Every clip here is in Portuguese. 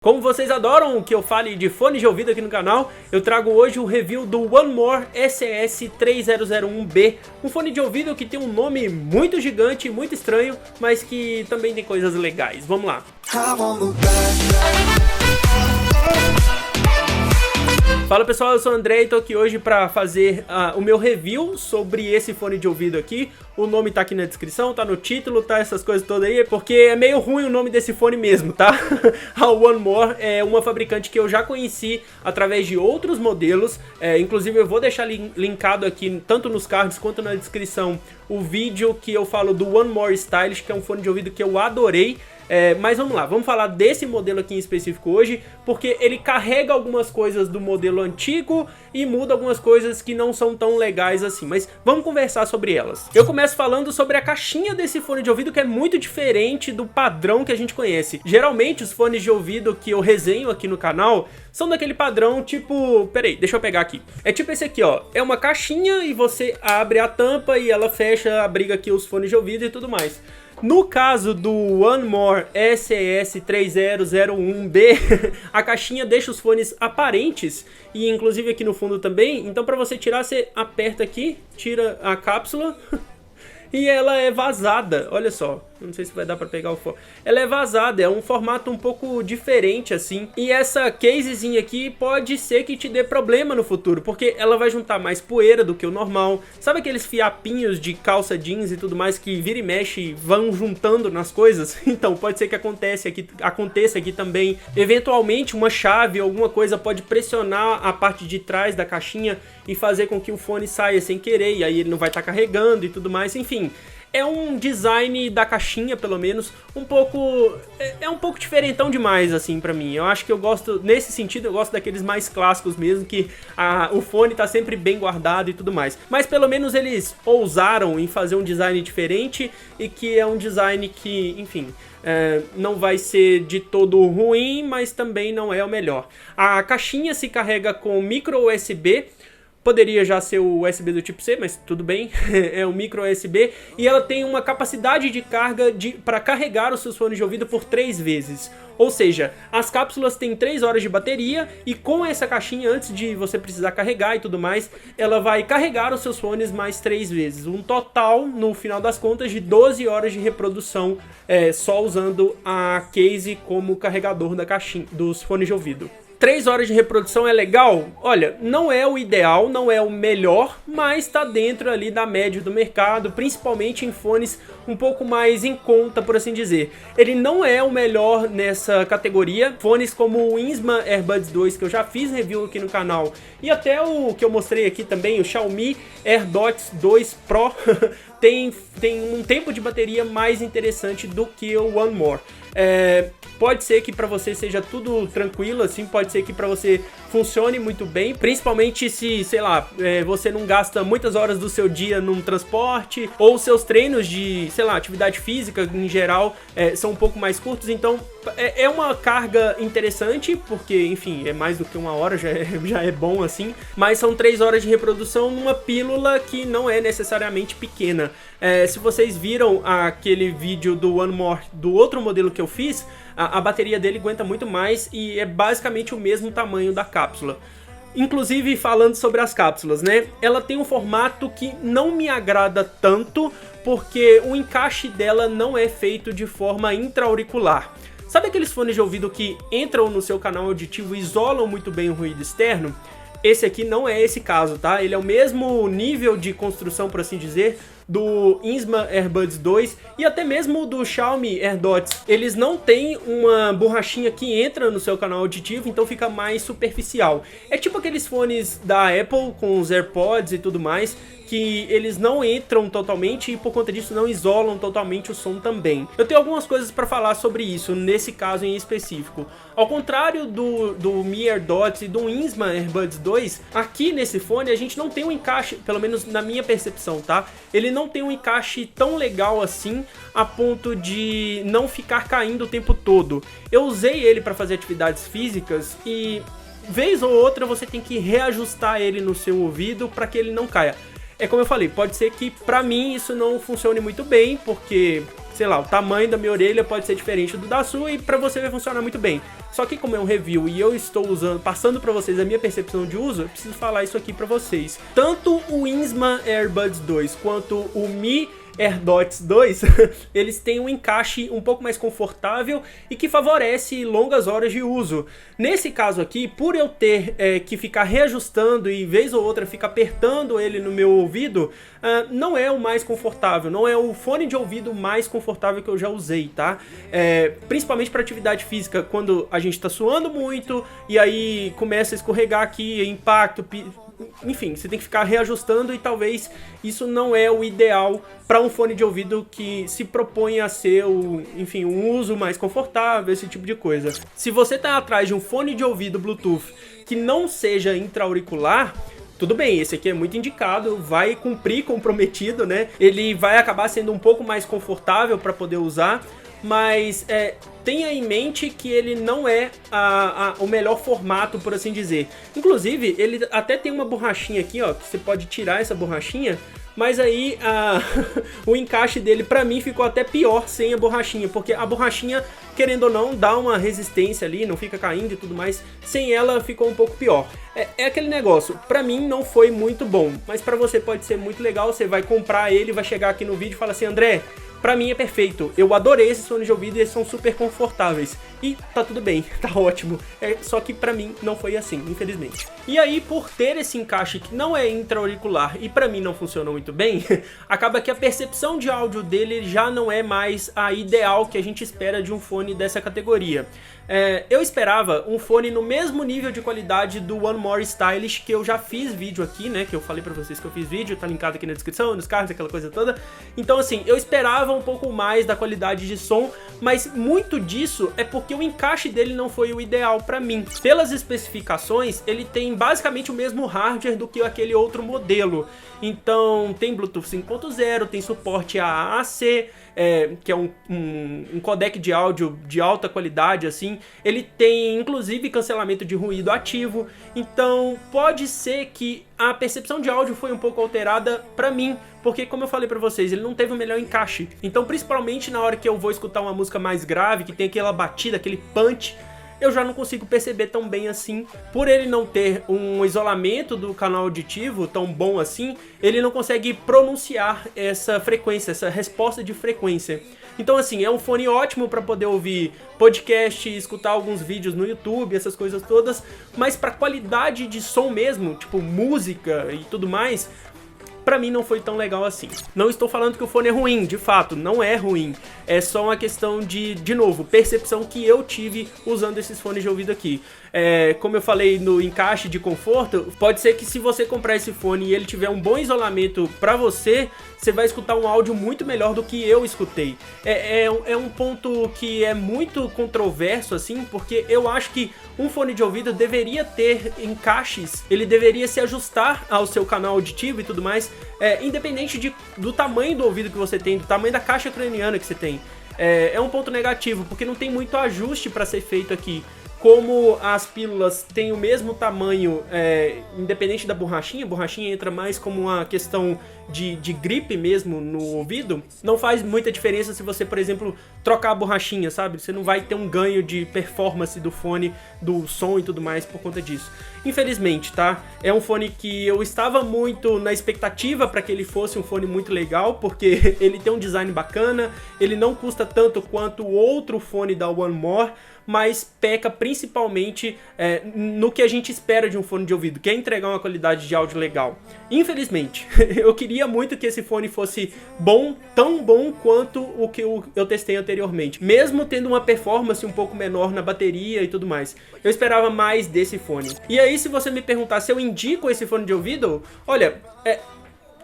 Como vocês adoram que eu fale de fone de ouvido aqui no canal, eu trago hoje o review do One More SES3001B, um fone de ouvido que tem um nome muito gigante, muito estranho, mas que também tem coisas legais. Vamos lá! Fala pessoal, eu sou o André e tô aqui hoje para fazer o meu review sobre esse fone de ouvido aqui. O nome tá aqui na descrição, tá no título, tá essas coisas todas aí, porque é meio ruim o nome desse fone mesmo, tá? A One More é uma fabricante que eu já conheci através de outros modelos, inclusive eu vou deixar linkado aqui, tanto nos cards quanto na descrição, o vídeo que eu falo do One More Stylish, que é um fone de ouvido que eu adorei. Mas vamos lá, vamos falar desse modelo aqui em específico hoje, porque ele carrega algumas coisas do modelo antigo e muda algumas coisas que não são tão legais assim, mas vamos conversar sobre elas. Eu começo falando sobre a caixinha desse fone de ouvido, que é muito diferente do padrão que a gente conhece. Geralmente os fones de ouvido que eu resenho aqui no canal são daquele padrão tipo... Peraí, deixa eu pegar aqui. É tipo esse aqui, ó. É uma caixinha e você abre a tampa e ela fecha, abriga aqui os fones de ouvido e tudo mais. No caso do One More SES3001B, a caixinha deixa os fones aparentes e inclusive aqui no fundo também. Então para você tirar, você aperta aqui, tira a cápsula e ela é vazada. Olha só, não sei se vai dar pra pegar o foco. Ela é vazada, é um formato um pouco diferente assim. E essa casezinha aqui pode ser que te dê problema no futuro, porque ela vai juntar mais poeira do que o normal. Sabe aqueles fiapinhos de calça jeans e tudo mais que vira e mexe e vão juntando nas coisas? Então pode ser que aconteça aqui também. Eventualmente uma chave, alguma coisa pode pressionar a parte de trás da caixinha e fazer com que o fone saia sem querer, e aí ele não vai estar carregando e tudo mais, enfim. É um design da caixinha, pelo menos, um pouco diferentão demais, assim, pra mim. Eu acho que eu gosto, nesse sentido, eu gosto daqueles mais clássicos mesmo, que o fone tá sempre bem guardado e tudo mais. Mas pelo menos eles ousaram em fazer um design diferente e que é um design que, enfim... não vai ser de todo ruim, mas também não é o melhor. A caixinha se carrega com micro USB. Poderia já ser o USB do tipo C, mas tudo bem, é o micro USB. E ela tem uma capacidade de carga para carregar os seus fones de ouvido por 3 vezes. Ou seja, as cápsulas têm 3 horas de bateria e com essa caixinha, antes de você precisar carregar e tudo mais, ela vai carregar os seus fones mais 3 vezes. Um total, no final das contas, de 12 horas de reprodução, só usando a case como carregador da caixinha, dos fones de ouvido. 3 horas de reprodução é legal? Olha, não é o ideal, não é o melhor, mas está dentro ali da média do mercado, principalmente em fones um pouco mais em conta, por assim dizer. Ele não é o melhor nessa categoria. Fones como o Insma Airbuds 2, que eu já fiz review aqui no canal, e até o que eu mostrei aqui também, o Xiaomi AirDots 2 Pro, tem um tempo de bateria mais interessante do que o One More. Pode ser que para você seja tudo tranquilo, assim, pode ser que para você funcione muito bem, principalmente se, sei lá, você não gasta muitas horas do seu dia num transporte, ou seus treinos de, sei lá, atividade física em geral são um pouco mais curtos, então é uma carga interessante, porque, enfim, é mais do que 1 hora, já é bom assim, mas são 3 horas de reprodução numa pílula que não é necessariamente pequena. Se vocês viram aquele vídeo do One More, do outro modelo que eu fiz, a bateria dele aguenta muito mais e é basicamente o mesmo tamanho da cápsula. Inclusive, falando sobre as cápsulas, né? Ela tem um formato que não me agrada tanto, porque o encaixe dela não é feito de forma intra-auricular. Sabe aqueles fones de ouvido que entram no seu canal auditivo e isolam muito bem o ruído externo? Esse aqui não é esse caso, tá? Ele é o mesmo nível de construção, por assim dizer, do Insma Airbuds 2 e até mesmo do Xiaomi AirDots. Eles não têm uma borrachinha que entra no seu canal auditivo, então fica mais superficial. É tipo aqueles fones da Apple com os AirPods e tudo mais, que eles não entram totalmente e por conta disso não isolam totalmente o som também. Eu tenho algumas coisas para falar sobre isso, nesse caso em específico. Ao contrário do Mi AirDots e do Insma Airbuds 2, aqui nesse fone a gente não tem um encaixe, pelo menos na minha percepção, tá? Ele não tem um encaixe tão legal assim, a ponto de não ficar caindo o tempo todo. Eu usei ele para fazer atividades físicas e, vez ou outra, você tem que reajustar ele no seu ouvido para que ele não caia. É como eu falei, pode ser que pra mim isso não funcione muito bem, porque sei lá, o tamanho da minha orelha pode ser diferente do da sua e pra você vai funcionar muito bem. Só que como é um review e eu estou usando, passando pra vocês a minha percepção de uso, eu preciso falar isso aqui pra vocês. Tanto o Insma Airbuds 2 quanto o Mi AirDots 2, eles têm um encaixe um pouco mais confortável e que favorece longas horas de uso. Nesse caso aqui, por eu ter que ficar reajustando e vez ou outra ficar apertando ele no meu ouvido, não é o mais confortável, não é o fone de ouvido mais confortável que eu já usei, tá? Principalmente para atividade física, quando a gente tá suando muito e aí começa a escorregar aqui, impacto, enfim, você tem que ficar reajustando e talvez isso não é o ideal para um fone de ouvido que se propõe a ser enfim, um uso mais confortável, esse tipo de coisa. Se você tá atrás de um fone de ouvido Bluetooth que não seja intra-auricular, tudo bem, esse aqui é muito indicado, vai cumprir comprometido, né? Ele vai acabar sendo um pouco mais confortável para poder usar, mas tenha em mente que ele não é o melhor formato, por assim dizer. Inclusive, ele até tem uma borrachinha aqui, ó, que você pode tirar essa borrachinha, mas aí o encaixe dele pra mim ficou até pior sem a borrachinha, porque a borrachinha, querendo ou não, dá uma resistência ali, não fica caindo e tudo mais, sem ela ficou um pouco pior. É aquele negócio, pra mim não foi muito bom, mas pra você pode ser muito legal, você vai comprar ele, vai chegar aqui no vídeo e falar assim, André, pra mim é perfeito, eu adorei esses fones de ouvido e eles são super confortáveis. E tá tudo bem, tá ótimo. Só que pra mim não foi assim, infelizmente. E aí, por ter esse encaixe que não é intra-auricular e pra mim não funciona muito bem, acaba que a percepção de áudio dele já não é mais a ideal que a gente espera de um fone dessa categoria. Eu esperava um fone no mesmo nível de qualidade do One More Stylish, que eu já fiz vídeo aqui, né, que eu falei pra vocês que eu fiz vídeo, tá linkado aqui na descrição, nos cards, aquela coisa toda. Então assim, eu esperava um pouco mais da qualidade de som, mas muito disso é porque o encaixe dele não foi o ideal pra mim. Pelas especificações, ele tem basicamente o mesmo hardware do que aquele outro modelo. Então tem Bluetooth 5.0, tem suporte a AAC, que é um codec de áudio de alta qualidade, assim. Ele tem inclusive cancelamento de ruído ativo, então pode ser que a percepção de áudio foi um pouco alterada pra mim, porque como eu falei pra vocês, ele não teve o melhor encaixe. Então principalmente na hora que eu vou escutar uma música mais grave, que tem aquela batida, aquele punch, eu já não consigo perceber tão bem assim. Por ele não ter um isolamento do canal auditivo tão bom assim, ele não consegue pronunciar essa frequência, essa resposta de frequência. Então assim, é um fone ótimo para poder ouvir podcast, escutar alguns vídeos no YouTube, essas coisas todas, mas para qualidade de som mesmo, tipo música e tudo mais, pra mim não foi tão legal assim. Não estou falando que o fone é ruim, de fato, não é ruim. É só uma questão de novo, percepção que eu tive usando esses fones de ouvido aqui. Como eu falei no encaixe de conforto, pode ser que se você comprar esse fone e ele tiver um bom isolamento pra você, você vai escutar um áudio muito melhor do que eu escutei. É um ponto que é muito controverso, assim, porque eu acho que um fone de ouvido deveria ter encaixes, ele deveria se ajustar ao seu canal auditivo e tudo mais, independente do tamanho do ouvido que você tem, do tamanho da caixa craniana que você tem. É um ponto negativo, porque não tem muito ajuste para ser feito aqui. Como as pílulas têm o mesmo tamanho, independente da borrachinha, a borrachinha entra mais como uma questão de gripe mesmo no ouvido, não faz muita diferença se você, por exemplo, trocar a borrachinha, sabe? Você não vai ter um ganho de performance do fone, do som e tudo mais por conta disso. Infelizmente, tá? É um fone que eu estava muito na expectativa para que ele fosse um fone muito legal, porque ele tem um design bacana, ele não custa tanto quanto o outro fone da One More, mas peca principalmente no que a gente espera de um fone de ouvido, que é entregar uma qualidade de áudio legal. Infelizmente, eu queria muito que esse fone fosse bom, tão bom quanto o que eu testei anteriormente, mesmo tendo uma performance um pouco menor na bateria e tudo mais. Eu esperava mais desse fone. E aí, se você me perguntar se eu indico esse fone de ouvido, olha,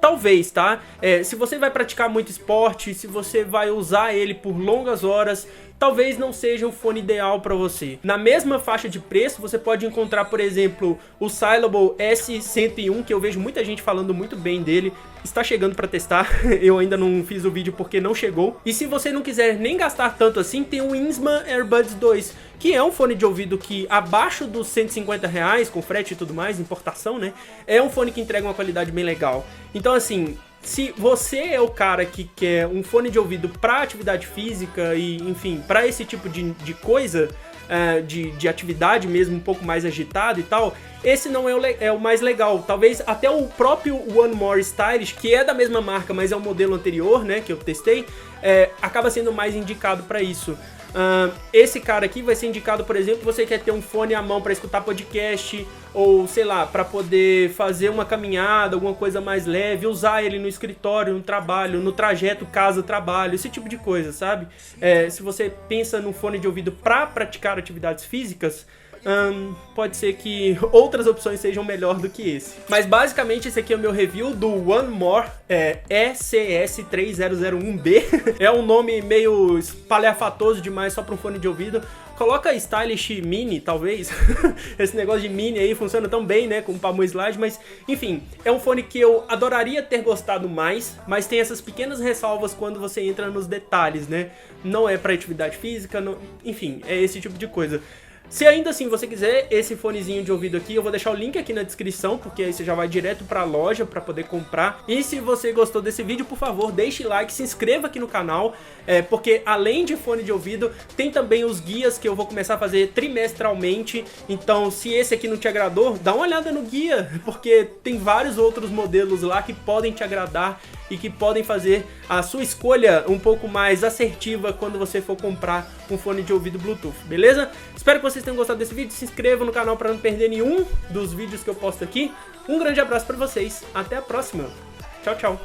talvez, tá? Se você vai praticar muito esporte, se você vai usar ele por longas horas, talvez não seja o fone ideal para você. Na mesma faixa de preço, você pode encontrar, por exemplo, o Syllable S101, que eu vejo muita gente falando muito bem dele. Está chegando para testar, eu ainda não fiz o vídeo porque não chegou. E se você não quiser nem gastar tanto assim, tem o Insma Airbuds 2, que é um fone de ouvido que abaixo dos R$150, com frete e tudo mais, importação, né? É um fone que entrega uma qualidade bem legal. Então assim, se você é o cara que quer um fone de ouvido para atividade física e, enfim, para esse tipo de coisa, de atividade mesmo, um pouco mais agitado e tal, esse não é o mais legal. Talvez até o próprio One More Stylish, que é da mesma marca, mas é o modelo anterior, né, que eu testei, acaba sendo mais indicado para isso. Esse cara aqui vai ser indicado, por exemplo, você quer ter um fone à mão para escutar podcast, ou sei lá, para poder fazer uma caminhada, alguma coisa mais leve, usar ele no escritório, no trabalho, no trajeto casa-trabalho, esse tipo de coisa, sabe? Se você pensa num fone de ouvido para praticar atividades físicas, pode ser que outras opções sejam melhor do que esse. Mas basicamente esse aqui é o meu review do One More ECS3001B. É um nome meio espalhafatoso demais só para um fone de ouvido. Coloca Stylish Mini, talvez. Esse negócio de mini aí funciona tão bem, né, com o Palmo Slide, mas enfim, é um fone que eu adoraria ter gostado mais, mas tem essas pequenas ressalvas quando você entra nos detalhes, né? Não é para atividade física, enfim, é esse tipo de coisa. Se ainda assim você quiser esse fonezinho de ouvido aqui, eu vou deixar o link aqui na descrição, porque aí você já vai direto pra loja pra poder comprar. E se você gostou desse vídeo, por favor, deixe like, se inscreva aqui no canal, porque além de fone de ouvido, tem também os guias que eu vou começar a fazer trimestralmente. Então, se esse aqui não te agradou, dá uma olhada no guia, porque tem vários outros modelos lá que podem te agradar e que podem fazer a sua escolha um pouco mais assertiva quando você for comprar um fone de ouvido Bluetooth, beleza? Espero que vocês tenham gostado desse vídeo, se inscrevam no canal para não perder nenhum dos vídeos que eu posto aqui. Um grande abraço para vocês, até a próxima, tchau, tchau!